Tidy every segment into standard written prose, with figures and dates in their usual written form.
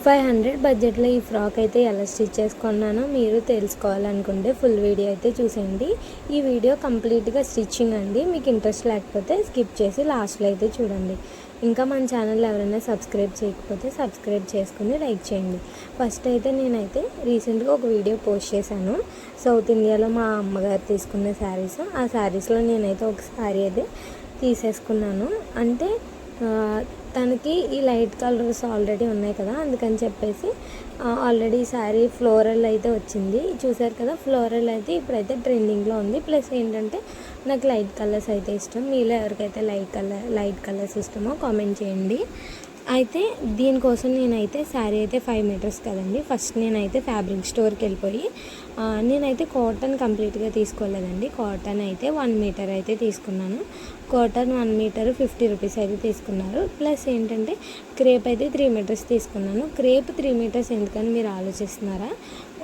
500 బడ్జెట్లో ఈ ఫ్రాక్ అయితే ఎలా స్టిచ్ చేసుకున్నానో మీరు తెలుసుకోవాలనుకుంటే ఫుల్ వీడియో అయితే చూసేయండి. ఈ వీడియో కంప్లీట్గా స్టిచ్చింగ్ అండి. మీకు ఇంట్రెస్ట్ లేకపోతే స్కిప్ చేసి లాస్ట్లో అయితే చూడండి. ఇంకా మన ఛానల్ ఎవరైనా సబ్స్క్రైబ్ చేయకపోతే సబ్స్క్రైబ్ చేసుకుని లైక్ చేయండి. ఫస్ట్ అయితే నేనైతే రీసెంట్గా ఒక వీడియో పోస్ట్ చేశాను. సౌత్ ఇండియాలో మా అమ్మగారు తీసుకున్న శారీస్. ఆ శారీస్లో నేనైతే ఒక శారీ అయితే తీసేసుకున్నాను. అంటే తనకి ఈ లైట్ కలర్స్ ఆల్రెడీ ఉన్నాయి కదా, అందుకని చెప్పేసి ఆల్రెడీ శారీ ఫ్లోరల్ అయితే వచ్చింది. చూసారు కదా, ఫ్లోరల్ అయితే ఇప్పుడైతే ట్రెండింగ్లో ఉంది. ప్లస్ ఏంటంటే నాకు లైట్ కలర్స్ అయితే ఇష్టం. మీలో ఎవరికైతే లైట్ కలర్స్ ఇష్టమో కామెంట్ చేయండి. అయితే దీనికోసం నేనైతే శారీ అయితే 5 మీటర్స్ కదండి. ఫస్ట్ నేనైతే ఫ్యాబ్రిక్ స్టోర్కి వెళ్ళిపోయి నేనైతే కాటన్ కంప్లీట్గా తీసుకోలేదండి. కాటన్ అయితే 1 మీటర్ అయితే తీసుకున్నాను. కాటన్ 1 మీటర్ 50 రూపీస్ అయితే తీసుకున్నారు. ప్లస్ ఏంటంటే క్రేప్ అయితే 3 మీటర్స్ తీసుకున్నాను. క్రేప్ 3 మీటర్స్ ఎందుకని మీరు ఆలోచిస్తున్నారా?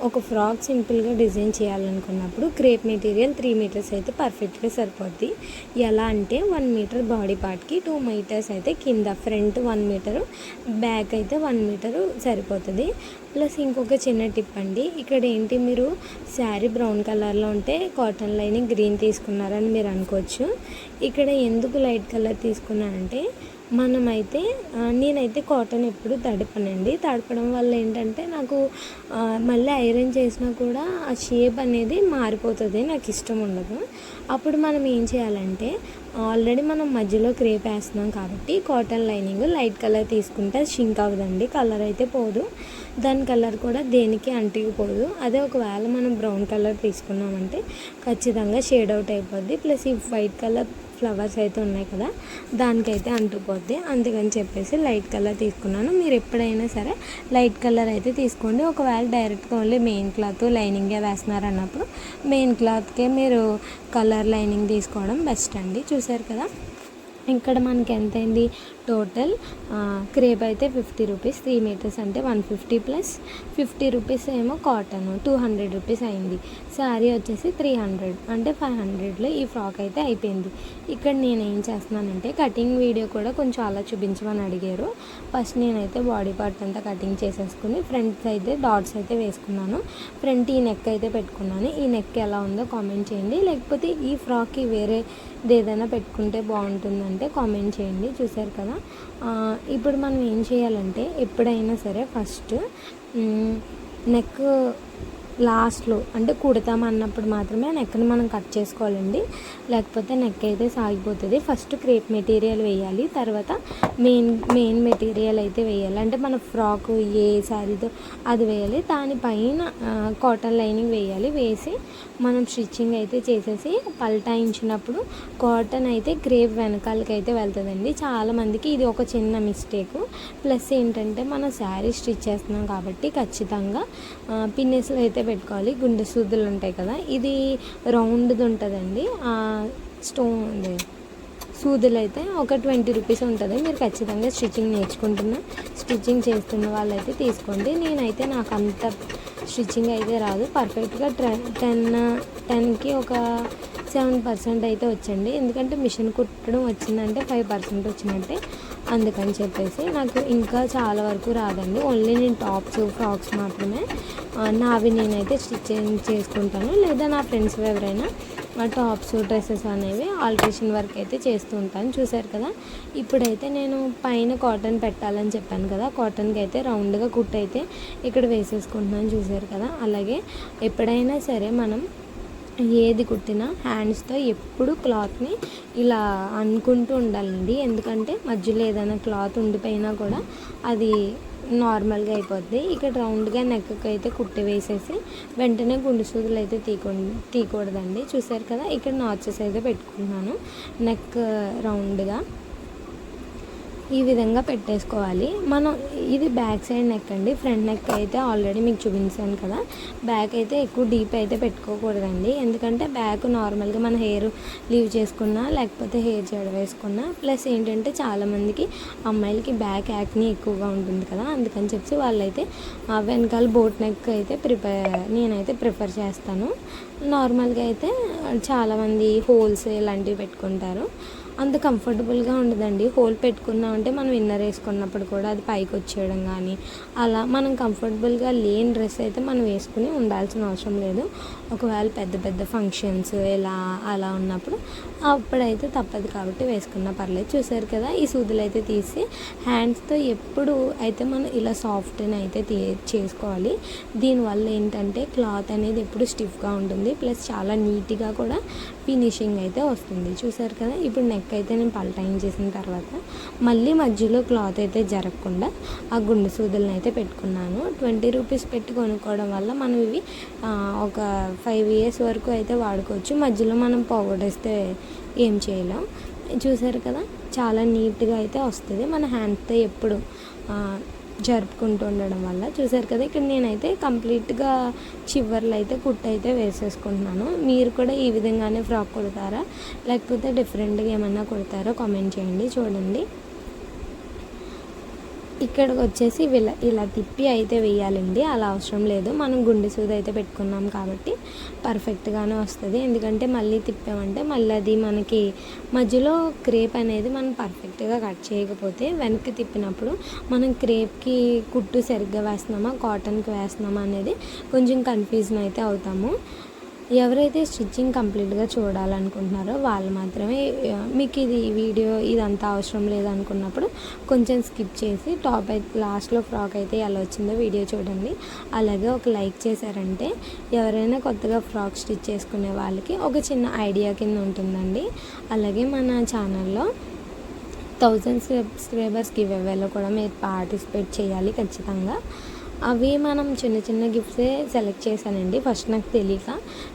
ఒక ఫ్రాక్ సింపుల్గా డిజైన్ చేయాలనుకున్నప్పుడు క్రేప్ మెటీరియల్ 3 మీటర్స్ అయితే పర్ఫెక్ట్గా సరిపోద్ది. ఎలా అంటే 1 మీటర్ బాడీ పార్ట్కి 2 మీటర్స్ అయితే కింద ఫ్రంట్ 1 మీటరు, బ్యాక్ అయితే 1 మీటరు సరిపోతుంది. ప్లస్ ఇంకొక చిన్న టిప్ అండి, ఇక్కడ ఏంటి మీరు శారీ బ్రౌన్ కలర్లో ఉంటే కాటన్ లైనింగ్ గ్రీన్ తీసుకున్నారని మీరు అనుకోవచ్చు. ఇక్కడ ఎందుకు లైట్ కలర్ తీసుకున్నానంటే నేనైతే కాటన్ ఎప్పుడు తడపనండి. తడపడం వల్ల ఏంటంటే నాకు మళ్ళీ ఐరన్ చేసినా కూడా ఆ షేప్ అనేది మారిపోతుంది, నాకు ఇష్టం ఉండదు. అప్పుడు మనం ఏం చేయాలంటే ఆల్రెడీ మనం మధ్యలో క్రేప్ వేస్తున్నాం కాబట్టి కాటన్ లైనింగ్ లైట్ కలర్ తీసుకుంటే షింక్ అవ్వదండి, కలర్ అయితే పోదు, దాని కలర్ కూడా దేనికి అంటుకుపోదు. అదే ఒకవేళ మనం బ్రౌన్ కలర్ తీసుకున్నామంటే ఖచ్చితంగా షేడ్ అవుట్ అయిపోద్ది. ప్లస్ ఈ వైట్ కలర్ ఫ్లవర్స్ అయితే ఉన్నాయి కదా, దానికైతే అంటుకుపోద్ది. అందుకని చెప్పేసి లైట్ కలర్ తీసుకున్నాను. మీరు ఎప్పుడైనా సరే లైట్ కలర్ అయితే తీసుకోండి. ఒకవేళ డైరెక్ట్గా ఓన్లీ మెయిన్ క్లాత్ లైనింగే వేస్తున్నారు అన్నప్పుడు మెయిన్ క్లాత్కే మీరు కలర్ లైనింగ్ తీసుకోవడం బెస్ట్ అండి. చూసారు కదా, ఇక్కడ మనకి ఎంత అయింది టోటల్ క్రేప్ అయితే 50 రూపీస్, 3 మీటర్స్ అంటే 150 ప్లస్ 50 రూపీస్ ఏమో కాటన్ 200 రూపీస్ అయింది. శారీ వచ్చేసి 300 అంటే 500లో ఈ ఫ్రాక్ అయితే అయిపోయింది. ఇక్కడ నేను ఏం చేస్తున్నానంటే కటింగ్ వీడియో కూడా కొంచెం అలా చూపించమని అడిగారు. ఫస్ట్ నేనైతే బాడీ పార్ట్ అంతా కటింగ్ చేసేసుకుని ఫ్రంట్ అయితే డాట్స్ అయితే వేసుకున్నాను. ఫ్రంట్ ఈ నెక్ అయితే పెట్టుకున్నాను. ఈ నెక్ ఎలా ఉందో కామెంట్ చేయండి. లేకపోతే ఈ ఫ్రాక్కి వేరే ఏదైనా పెట్టుకుంటే బాగుంటుందంటే కామెంట్ చేయండి. చూసారు కదా, ఇప్పుడు మనం ఏం చేయాలంటే ఎప్పుడైనా సరే ఫస్ట్ నెక్ లాస్ట్లో అంటే కుడతామన్నప్పుడు మాత్రమే నెక్ని మనం కట్ చేసుకోవాలండి, లేకపోతే నెక్ అయితే సాగిపోతుంది. ఫస్ట్ క్రేప్ మెటీరియల్ వేయాలి, తర్వాత మెయిన్ మెటీరియల్ అయితే వేయాలి. అంటే మన ఫ్రాక్ ఏ శారీతో అది వేయాలి, దానిపైన కాటన్ లైనింగ్ వేయాలి. వేసి మనం స్టిచ్చింగ్ అయితే చేసేసి పల్టాయించినప్పుడు కాటన్ అయితే క్రేప్ వెనకాలకి అయితే వెళ్తుందండి. చాలామందికి ఇది ఒక చిన్న మిస్టేక్. ప్లస్ ఏంటంటే మన శారీ స్టిచ్ చేస్తున్నాం కాబట్టి ఖచ్చితంగా పిన్నెస్లు అయితే పెట్టుకోవాలి. గుండె సూదులు ఉంటాయి కదా, ఇది రౌండ్ది ఉంటుందండి. సూదులు అయితే ఒక 20 రూపీస్ ఉంటుంది. మీరు ఖచ్చితంగా స్టిచ్చింగ్ చేస్తున్న వాళ్ళైతే తీసుకోండి. నేనైతే నాకు అంత స్టిచ్చింగ్ అయితే రాదు. పర్ఫెక్ట్గా 10కి ఒక 7% అయితే వచ్చండి. ఎందుకంటే మిషన్ కుట్టడం వచ్చిందంటే 5% వచ్చినట్టే. అందుకని చెప్పేసి నాకు ఇంకా చాలా వరకు రాదండి. ఓన్లీ నేను టాప్స్ ఫ్రాక్స్ మాత్రమే నావి నేనైతే స్టిచ్చింగ్ చేసుకుంటాను. లేదా నా ఫ్రెండ్స్ ఎవరైనా టాప్స్ డ్రెస్సెస్ అనేవి ఆల్ట్రేషన్ వర్క్ అయితే చేస్తూ ఉంటాను. చూసారు కదా, ఇప్పుడైతే నేను పైన కాటన్ పెట్టాలని చెప్పాను కదా, కాటన్కి అయితే రౌండ్గా కుట్టు అయితే ఇక్కడ వేసేసుకుంటున్నాను. చూసారు కదా, అలాగే ఎప్పుడైనా సరే మనం ఏది కుట్టినా హ్యాండ్స్తో ఎప్పుడు క్లాత్ని ఇలా అనుకుంటూ ఉండాలండి. ఎందుకంటే మధ్యలో ఏదైనా క్లాత్ ఉండిపోయినా కూడా అది నార్మల్గా అయిపోద్ది. ఇక్కడ రౌండ్గా నెక్కి అయితే కుట్టి వేసేసి వెంటనే గుండు సూదులు అయితే తీయకూడదండి. చూసారు కదా, ఇక్కడ నాచెస్ అయితే పెట్టుకుంటున్నాను. నెక్ రౌండ్గా ఈ విధంగా పెట్టేసుకోవాలి. మనం ఇది బ్యాక్ సైడ్ నెక్ అండి. ఫ్రంట్ నెక్ అయితే ఆల్రెడీ మీకు చూపించాను కదా. బ్యాక్ అయితే ఎక్కువ డీప్ అయితే పెట్టుకోకూడదండి. ఎందుకంటే బ్యాక్ నార్మల్గా మన హెయిర్ లీవ్ చేసుకున్నా లేకపోతే హెయిర్ జడ వేసుకున్నా, ప్లస్ ఏంటంటే చాలామందికి అమ్మాయిలకి బ్యాక్ యాక్ని ఎక్కువగా ఉంటుంది కదా, అందుకని చెప్పి వాళ్ళైతే వెనకాల బోట్ నెక్ అయితే నేనైతే ప్రిఫర్ చేస్తాను. నార్మల్గా అయితే చాలామంది హోల్స్ ఇలాంటివి పెట్టుకుంటారు. అంత కంఫర్టబుల్గా ఉండదండి. హోల్ పెట్టుకున్నామంటే మనం ఇన్నర్ వేసుకున్నప్పుడు కూడా అది పైకి వచ్చేయడం కానీ అలా మనం కంఫర్టబుల్గా లేని డ్రెస్ అయితే మనం వేసుకుని ఉండాల్సిన అవసరం లేదు. ఒకవేళ పెద్ద పెద్ద ఫంక్షన్స్ ఇలా అలా ఉన్నప్పుడు అప్పుడైతే తప్పదు కాబట్టి వేసుకున్నా పర్లేదు. చూసారు కదా, ఈ సూదులు అయితే తీసి హ్యాండ్స్తో ఎప్పుడు అయితే మనం ఇలా సాఫ్ట్ని అయితే చేసుకోవాలి. దీనివల్ల ఏంటంటే క్లాత్ అనేది ఎప్పుడు స్టిఫ్గా ఉంటుంది, ప్లస్ చాలా నీట్గా కూడా ఫినిషింగ్ అయితే వస్తుంది. చూసారు కదా, ఇప్పుడు నెక్ అయితే నేను పల్టైన్ చేసిన తర్వాత మళ్ళీ మధ్యలో క్లాత్ అయితే జరగకుండా ఆ గుండు సూదులను అయితే పెట్టుకున్నాను. 20 రూపీస్ పెట్టి కొనుక్కోవడం వల్ల మనం ఇవి ఒక 5 ఇయర్స్ వరకు అయితే వాడుకోవచ్చు. మధ్యలో మనం పోగొట్టేస్తే ఏం చేయలేం. చూసారు కదా, చాలా నీట్గా అయితే వస్తుంది మన హ్యాండ్తో ఎప్పుడు జరుపుకుంటూ ఉండడం వల్ల. చూసారు కదా, ఇక్కడ నేనైతే కంప్లీట్గా చివర్లు అయితే కుట్టు అయితే వేసేసుకుంటున్నాను. మీరు కూడా ఈ విధంగానే ఫ్రాక్ కుడతారా లేకపోతే డిఫరెంట్గా ఏమన్నా కుడతారో కామెంట్ చేయండి. చూడండి, ఇక్కడికి వచ్చేసి ఇలా తిప్పి అయితే వేయాలండి, అలా అవసరం లేదు. మనం గుండె సూది అయితే పెట్టుకున్నాం కాబట్టి పర్ఫెక్ట్గానే వస్తుంది. ఎందుకంటే మళ్ళీ తిప్పామంటే మళ్ళీ అది మనకి మధ్యలో క్రేప్ అనేది మనం పర్ఫెక్ట్గా కట్ చేయకపోతే వెనక్కి తిప్పినప్పుడు మనం క్రేప్కి కుట్టు సరిగ్గా వేస్తున్నామా కాటన్కి వేస్తున్నామా అనేది కొంచెం కన్ఫ్యూజన్ అయితే అవుతాము. ఎవరైతే స్టిచ్చింగ్ కంప్లీట్గా చూడాలనుకుంటున్నారో వాళ్ళు మాత్రమే, మీకు ఇది వీడియో ఇదంతా అవసరం లేదనుకున్నప్పుడు కొంచెం స్కిప్ చేసి టాప్ అయితే లాస్ట్లో ఫ్రాక్ అయితే ఎలా వచ్చిందో వీడియో చూడండి. అలాగే ఒక లైక్ చేశారంటే ఎవరైనా కొత్తగా ఫ్రాక్ స్టిచ్ చేసుకునే వాళ్ళకి ఒక చిన్న ఐడియా కింద ఉంటుందండి. అలాగే మన ఛానల్లో 1000 సబ్స్క్రైబర్స్ గివ్ అవేలో కూడా మీరు పార్టిసిపేట్ చేయాలి ఖచ్చితంగా. అవి మనం చిన్న చిన్న గిఫ్ట్సే సెలెక్ట్ చేశానండి ఫస్ట్ నాకు తెలియక.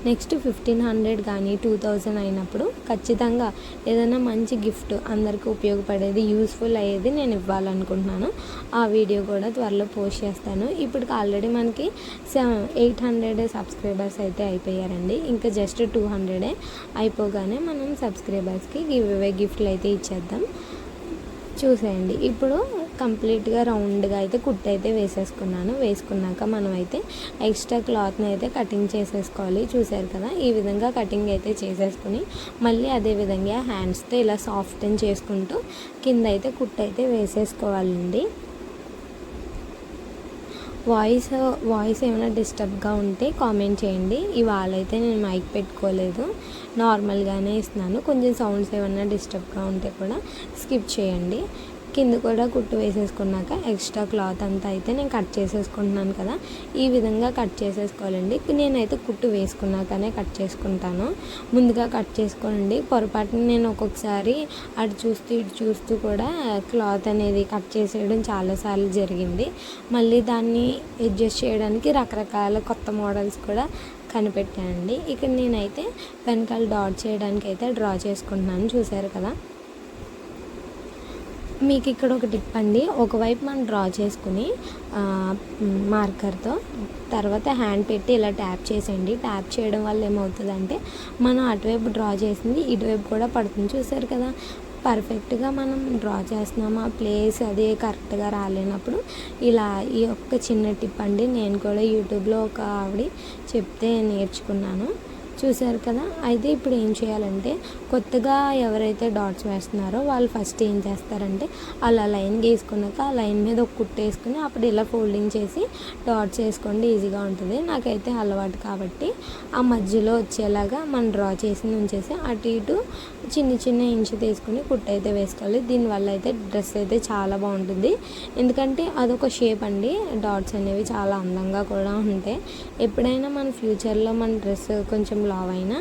నెక్స్ట్ 1500 కానీ 2000 అయినప్పుడు ఖచ్చితంగా ఏదైనా మంచి గిఫ్ట్ అందరికీ ఉపయోగపడేది యూస్ఫుల్ అయ్యేది నేను ఇవ్వాలనుకుంటున్నాను. ఆ వీడియో కూడా త్వరలో పోస్ట్ చేస్తాను. ఇప్పటికి ఆల్రెడీ మనకి 800 సబ్స్క్రైబర్స్ అయితే అయిపోయారండి. ఇంకా జస్ట్ 200 అయిపోగానే మనం సబ్స్క్రైబర్స్కి గివ్ అవే గిఫ్ట్లు అయితే ఇచ్చేద్దాం. చూసేయండి, ఇప్పుడు కంప్లీట్గా రౌండ్గా అయితే కుట్టు అయితే వేసుకున్నాక మనం అయితే ఎక్స్ట్రా క్లాత్ని అయితే కటింగ్ చేసేసుకోవాలి. చూసారు కదా, ఈ విధంగా కటింగ్ అయితే చేసేసుకుని మళ్ళీ అదే విధంగా హ్యాండ్స్తో ఇలా సాఫ్టన్ చేసుకుంటూ కింద అయితే కుట్టు అయితే వేసేసుకోవాలండి. వాయిస్ ఏమైనా డిస్టర్బ్గా ఉంటే కామెంట్ చేయండి. ఇవాళ అయితే నేను మైక్ పెట్టుకోలేదు, నార్మల్గానే ఇస్తున్నాను. కొంచెం సౌండ్స్ ఏమైనా డిస్టర్బ్గా ఉంటే కూడా స్కిప్ చేయండి. కింద కూడా కుట్టు వేసేసుకున్నాక ఎక్స్ట్రా క్లాత్ అంతా అయితే నేను కట్ చేసేసుకుంటున్నాను కదా, ఈ విధంగా కట్ చేసేసుకోవాలండి. నేనైతే కుట్టు వేసుకున్నాకనే కట్ చేసుకుంటాను, ముందుగా కట్ చేసుకోండి. పొరపాటున నేను ఒక్కొక్కసారి అటు చూస్తూ ఇటు చూస్తూ కూడా క్లాత్ అనేది కట్ చేసేయడం చాలాసార్లు జరిగింది. మళ్ళీ దాన్ని అడ్జస్ట్ చేయడానికి రకరకాల కొత్త మోడల్స్ కూడా కనిపెట్టానండి. ఇక్కడ నేనైతే వెనకాల డాట్ చేయడానికి అయితే డ్రా చేసుకుంటున్నాను. చూసారు కదా, మీకు ఇక్కడ ఒక టిప్ అండి. ఒకవైపు మనం డ్రా చేసుకుని మార్కర్తో తర్వాత హ్యాండ్ పెట్టి ఇలా ట్యాప్ చేసేయండి. ట్యాప్ చేయడం వల్ల ఏమవుతుందంటే మనం అటువైపు డ్రా చేసింది ఇటువైపు కూడా పడుతుంది. చూసారు కదా, పర్ఫెక్ట్గా మనం డ్రా చేస్తున్నాము. ఆ ప్లేస్ అదే కరెక్ట్గా రాలేనప్పుడు ఇలా ఈ ఒక్క చిన్న టిప్ అండి, నేను కూడా యూట్యూబ్లో ఒక ఆవిడ చెప్తే నేర్చుకున్నాను. చూసారు కదా, అయితే ఇప్పుడు ఏం చేయాలంటే కొత్తగా ఎవరైతే డాట్స్ వేస్తున్నారో వాళ్ళు ఫస్ట్ ఏం చేస్తారంటే అలా లైన్ గీసుకున్నాక ఆ లైన్ మీద ఒక కుట్టు వేసుకుని అప్పుడు ఇలా ఫోల్డింగ్ చేసి డాట్స్ వేసుకోండి, ఈజీగా ఉంటుంది. నాకైతే అలవాటు కాబట్టి ఆ మధ్యలో వచ్చేలాగా మనం డ్రా చేసి ఉంచేసి అటు ఇటు చిన్న చిన్న ఇంచు తీసుకుని కుట్టు అయితే వేసుకోవాలి. దీనివల్ల అయితే డ్రెస్ అయితే చాలా బాగుంటుంది. ఎందుకంటే అదొక షేప్ అండి, డాట్స్ అనేవి చాలా అందంగా కూడా ఉంటాయి. ఎప్పుడైనా మన ఫ్యూచర్లో మన డ్రెస్ కొంచెం లావ్ అయినా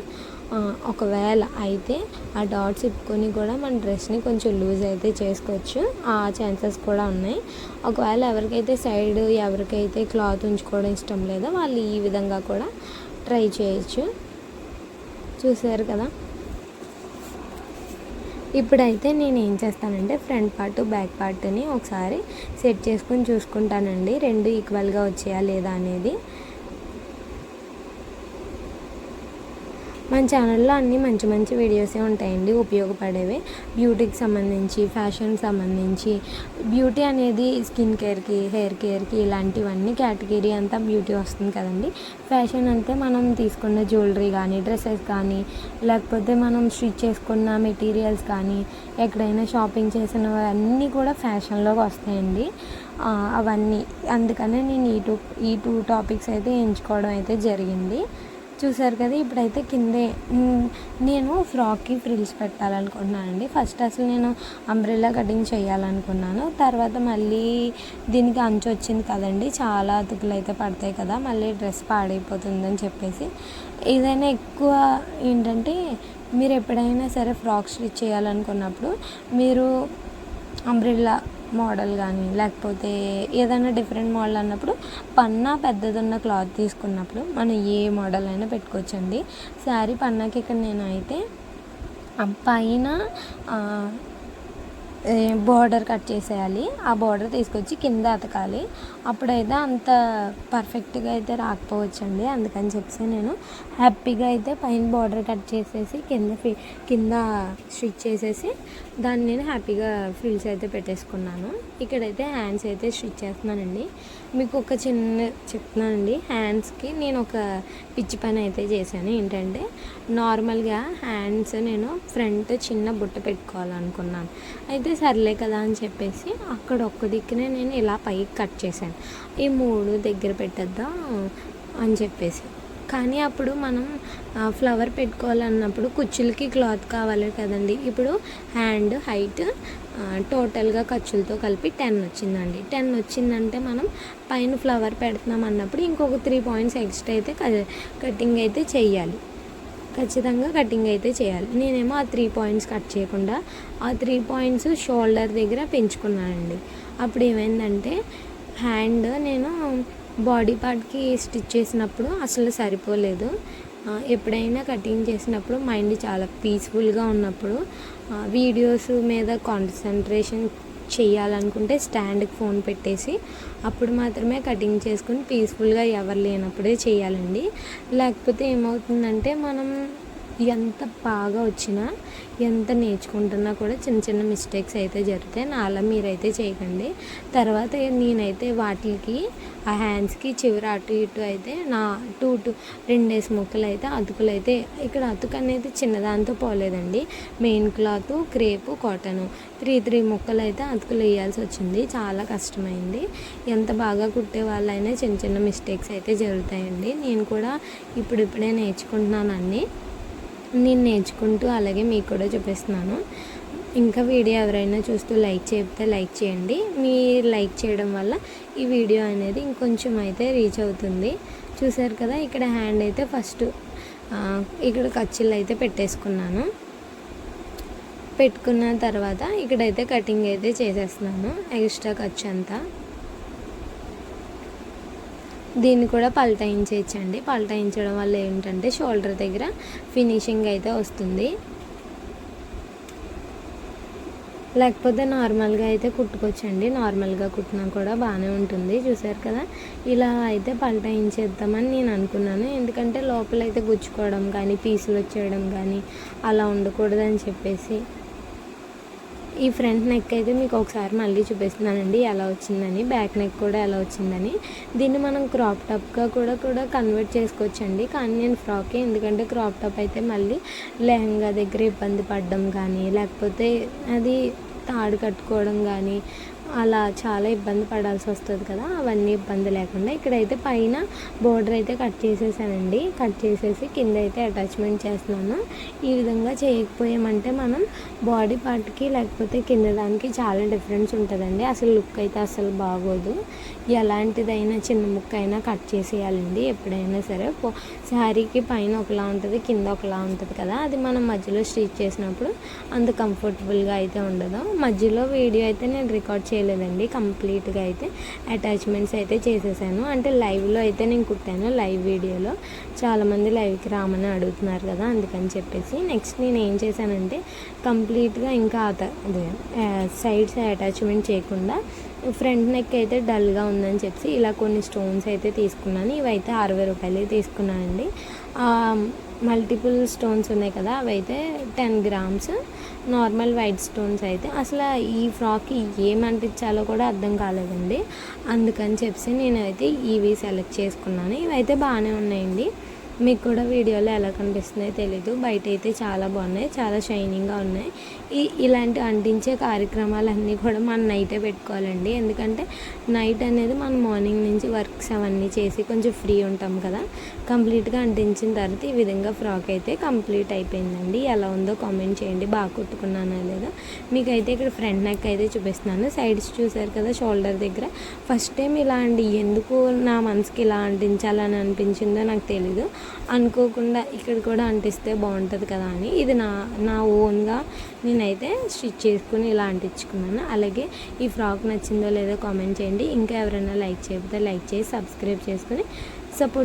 ఒకవేళ అయితే ఆ డాట్స్ ఇప్పుకొని కూడా మన డ్రెస్ని కొంచెం లూజ్ అయితే చేసుకోవచ్చు, ఆ ఛాన్సెస్ కూడా ఉన్నాయి. ఒకవేళ ఎవరికైతే సైడ్ ఎవరికైతే క్లాత్ ఉంచుకోవడం ఇష్టం లేదో వాళ్ళు ఈ విధంగా కూడా ట్రై చేయొచ్చు. చూసారు కదా, ఇప్పుడైతే నేను ఏం చేస్తానంటే ఫ్రంట్ పార్ట్ బ్యాక్ పార్ట్ని ఒకసారి సెట్ చేసుకొని చూసుకుంటానండి, రెండు ఈక్వల్గా వచ్చాయా లేదా అనేది. మన ఛానల్లో అన్నీ మంచి మంచి వీడియోసే ఉంటాయండి, ఉపయోగపడేవి. బ్యూటీకి సంబంధించి, ఫ్యాషన్కి సంబంధించి. బ్యూటీ అనేది స్కిన్ కేర్కి, హెయిర్ కేర్కి, ఇలాంటివన్నీ కేటగిరీ అంతా బ్యూటీ వస్తుంది కదండి. ఫ్యాషన్ అంటే మనం తీసుకున్న జ్యువెలరీ కానీ, డ్రెస్సెస్ కానీ, లేకపోతే మనం స్టిచ్ చేసుకున్న మెటీరియల్స్ కానీ, ఎక్కడైనా షాపింగ్ చేసినవన్నీ కూడా ఫ్యాషన్లోకి వస్తాయండి. అవన్నీ అందుకనే నేను ఈ టూ టాపిక్స్ అయితే ఎంచుకోవడం అయితే జరిగింది. చూసారు కదా, ఇప్పుడైతే కిందే నేను ఫ్రాక్కి ఫ్రిల్స్ పెట్టాలనుకుంటున్నానండి. ఫస్ట్ అసలు నేను అంబ్రెల్లా కటింగ్ చేయాలనుకున్నాను. తర్వాత మళ్ళీ దీనికి అంచు వచ్చింది కదండి, చాలా అతుకులు అయితే పడతాయి కదా, మళ్ళీ డ్రెస్ పాడైపోతుందని చెప్పేసి ఏదైనా ఎక్కువ ఏంటంటే మీరు ఎప్పుడైనా సరే ఫ్రాక్ స్టిచ్ చేయాలనుకున్నప్పుడు మీరు అంబ్రెల్లా మోడల్ కానీ, లేకపోతే ఏదైనా డిఫరెంట్ మోడల్ అన్నప్పుడు పన్నా పెద్దదున్న క్లాత్ తీసుకున్నప్పుడు మనం ఏ మోడల్ అయినా పెట్టుకోవచ్చండి. శారీ పన్నాకి ఇక్కడ నేను అయితే పైన బోర్డర్ కట్ చేసేయాలి. ఆ బోర్డర్ తీసుకొచ్చి కింద అతకాలి. అప్పుడైతే అంత పర్ఫెక్ట్గా అయితే రాకపోవచ్చండి. అందుకని చెప్పేసి నేను హ్యాపీగా అయితే పైన బోర్డర్ కట్ చేసేసి కింద స్టిచ్ చేసేసి దాన్ని నేను హ్యాపీగా ఫ్రిల్స్ అయితే పెట్టేసుకున్నాను. ఇక్కడైతే హ్యాండ్స్ అయితే స్టిచ్ చేస్తున్నానండి. మీకు ఒక చిన్న చెప్తున్నానండి, హ్యాండ్స్కి నేను ఒక పిచ్చి పని అయితే చేశాను. ఏంటంటే నార్మల్గా హ్యాండ్స్ నేను ఫ్రంట్ చిన్న బుట్ట పెట్టుకోవాలనుకున్నాను. అయితే సర్లే కదా అని చెప్పేసి అక్కడ ఒక్క దిక్కునే నేను ఇలా పైకి కట్ చేశాను, ఈ 3 దగ్గర పెట్టేద్దాం అని చెప్పేసి. కానీ అప్పుడు మనం ఫ్లవర్ పెట్టుకోవాలన్నప్పుడు కుచ్చులకి క్లాత్ కావాలి కదండి. ఇప్పుడు హ్యాండ్ హైట్ టోటల్గా ఖర్చులతో కలిపి 10 వచ్చిందండి. 10 వచ్చిందంటే మనం పైన ఫ్లవర్ పెడుతున్నాం అన్నప్పుడు ఇంకొక 3 పాయింట్స్ ఎక్స్ట్రా అయితే కటింగ్ అయితే చెయ్యాలి, ఖచ్చితంగా కటింగ్ అయితే చేయాలి. నేనేమో ఆ 3 పాయింట్స్ కట్ చేయకుండా ఆ 3 పాయింట్స్ షోల్డర్ దగ్గర పెంచుకున్నానండి. అప్పుడు ఏమైందంటే హ్యాండ్ నేను బాడీ పార్ట్కి స్టిచ్ చేసినప్పుడు అసలు సరిపోలేదు. ఎప్పుడైనా కటింగ్ చేసినప్పుడు మైండ్ చాలా పీస్ఫుల్గా ఉన్నప్పుడు, వీడియోస్ మీద కాన్సన్ట్రేషన్ చేయాలనుకుంటే స్టాండ్కి ఫోన్ పెట్టేసి అప్పుడు మాత్రమే కటింగ్ చేసుకుని పీస్ఫుల్గా ఎవరు లేనప్పుడే చేయాలండి. లేకపోతే ఏమవుతుందంటే మనం ఎంత బాగా వచ్చినా, ఎంత నేర్చుకుంటున్నా కూడా చిన్న చిన్న మిస్టేక్స్ అయితే జరుగుతాయి. అలా మీరైతే చేయకండి. తర్వాత నేనైతే వాటికి ఆ హ్యాండ్స్కి చివరి అటు ఇటు అయితే నా 2 ముక్కలు అయితే అతుకులు అయితే, ఇక్కడ అతుకు అనేది చిన్నదాంతో పోలేదండి. మెయిన్ క్లాత్, క్రేపు, కాటను 3 ముక్కలు అయితే అతుకులు వేయాల్సి వచ్చింది. చాలా కష్టమైంది. ఎంత బాగా కుట్టే వాళ్ళైనా చిన్న చిన్న మిస్టేక్స్ అయితే జరుగుతాయండి. నేను కూడా ఇప్పుడిప్పుడే నేర్చుకుంటున్నాను అన్నీ. నేను నేర్చుకుంటూ అలాగే మీకు కూడా చూపిస్తున్నాను. ఇంకా వీడియో ఎవరైనా చూస్తూ లైక్ చేస్తే లైక్ చేయండి. మీరు లైక్ చేయడం వల్ల ఈ వీడియో అనేది ఇంకొంచెం అయితే రీచ్ అవుతుంది. చూసారు కదా, ఇక్కడ హ్యాండ్ అయితే ఫస్ట్ ఇక్కడ ఖర్చులు అయితే పెట్టేసుకున్నాను. పెట్టుకున్న తర్వాత ఇక్కడైతే కటింగ్ అయితే చేసేస్తున్నాను. ఎక్స్ట్రా ఖర్చు అంతా దీన్ని కూడా పల్టాయించండి. పల్టాయించడం వల్ల ఏంటంటే షోల్డర్ దగ్గర ఫినిషింగ్ అయితే వస్తుంది. లేకపోతే నార్మల్గా అయితే కుట్టుకోవచ్చండి. నార్మల్గా కుట్టినా కూడా బాగానే ఉంటుంది. చూసారు కదా, ఇలా అయితే పల్టాయించేద్దామని నేను అనుకున్నాను. ఎందుకంటే లోపలైతే గుచ్చుకోవడం కానీ, పీసులు వచ్చేయడం కానీ అలా ఉండకూడదని చెప్పేసి ఈ ఫ్రంట్ నెక్ అయితే మీకు ఒకసారి మళ్ళీ చూపిస్తున్నానండి ఎలా వచ్చిందని, బ్యాక్ నెక్ కూడా ఎలా వచ్చిందని. దీన్ని మనం క్రాప్ టాప్గా కూడా కన్వర్ట్ చేసుకోవచ్చండి. కానీ నేను ఫ్రాకే, ఎందుకంటే క్రాప్ టాప్ అయితే మళ్ళీ లెహంగా దగ్గర ఇబ్బంది పడడం కానీ, లేకపోతే అది తాడు కట్టుకోవడం కానీ అలా చాలా ఇబ్బంది పడాల్సి వస్తుంది కదా. అవన్నీ ఇబ్బంది లేకుండా ఇక్కడైతే పైన బోర్డర్ అయితే కట్ చేసేసానండి. కట్ చేసేసి కింద అయితే అటాచ్మెంట్ చేస్తున్నాను. ఈ విధంగా చేయకపోయామంటే మనం బాడీ పార్ట్కి లేకపోతే కింద దానికి చాలా డిఫరెన్స్ ఉంటుందండి. అసలు లుక్ అయితే అసలు బాగోదు. ఎలాంటిదైనా చిన్న ముక్క అయినా కట్ చేసేయాలండి ఎప్పుడైనా సరే. శారీకి పైన ఒకలా ఉంటుంది, కింద ఒకలా ఉంటుంది కదా, అది మనం మధ్యలో స్టిచ్ చేసినప్పుడు అంత కంఫర్టబుల్గా అయితే ఉండదు. మధ్యలో వీడియో అయితే నేను రికార్డ్ చేయలేదండి, కంప్లీట్గా అయితే అటాచ్మెంట్స్ అయితే చేసేసాను. అంటే లైవ్లో అయితే నేను కుట్టాను. లైవ్ వీడియోలో చాలామంది లైవ్కి రామని అడుగుతున్నారు కదా, అందుకని చెప్పేసి నెక్స్ట్ నేను ఏం చేశానంటే కంప్లీట్గా ఇంకా అదే సైడ్స్ అటాచ్మెంట్ చేయకుండా ఫ్రంట్ నెక్ అయితే డల్గా ఉందని చెప్పి ఇలా కొన్ని స్టోన్స్ అయితే తీసుకున్నాను. ఇవైతే 60 రూపాయలు తీసుకున్నానండి. మల్టిపుల్ స్టోన్స్ ఉన్నాయి కదా, అవి అయితే 10 గ్రామ్స్. నార్మల్ వైట్ స్టోన్స్ అయితే అసలు ఈ ఫ్రాక్కి ఏమంటించాలో కూడా అర్థం కాలేదండి. అందుకని చెప్పి నేనైతే ఇవి సెలెక్ట్ చేసుకున్నాను. ఇవైతే బాగానే ఉన్నాయండి. మీకు కూడా వీడియోలో ఎలా కనిపిస్తున్నాయో తెలీదు, బయట అయితే చాలా బాగున్నాయి, చాలా షైనింగ్గా ఉన్నాయి. ఇలాంటి అంటించే కార్యక్రమాలన్నీ కూడా మనం నైటే పెట్టుకోవాలండి. ఎందుకంటే నైట్ అనేది మనం మార్నింగ్ నుంచి వర్క్స్ అవన్నీ చేసి కొంచెం ఫ్రీ ఉంటాం కదా. కంప్లీట్గా అంటించిన తర్వాత ఈ విధంగా ఫ్రాక్ అయితే కంప్లీట్ అయిపోయిందండి. ఎలా ఉందో కామెంట్ చేయండి, బాగా కుట్టుకున్నానా లేదా. మీకైతే ఇక్కడ ఫ్రంట్ నెక్ అయితే చూపిస్తున్నాను. సైడ్స్ చూసారు కదా, షోల్డర్ దగ్గర ఫస్ట్ టైం ఇలా అండి, ఎందుకు నా మనసుకి ఇలా అంటించాలని అనిపించిందో నాకు తెలీదు. అనుకోకుండా ఇక్కడ కూడా అంటిస్తే బాగుంటుంది కదా అని ఇది నా ఓన్గా నేనైతే స్టిచ్ చేసుకుని ఇలా అంటించుకున్నాను. అలాగే ఈ ఫ్రాక్ నచ్చిందో లేదో కామెంట్ చేయండి. ఇంకా ఎవరైనా లైక్ చేయకపోతే లైక్ చేసి సబ్స్క్రైబ్ చేసుకుని సపోర్ట్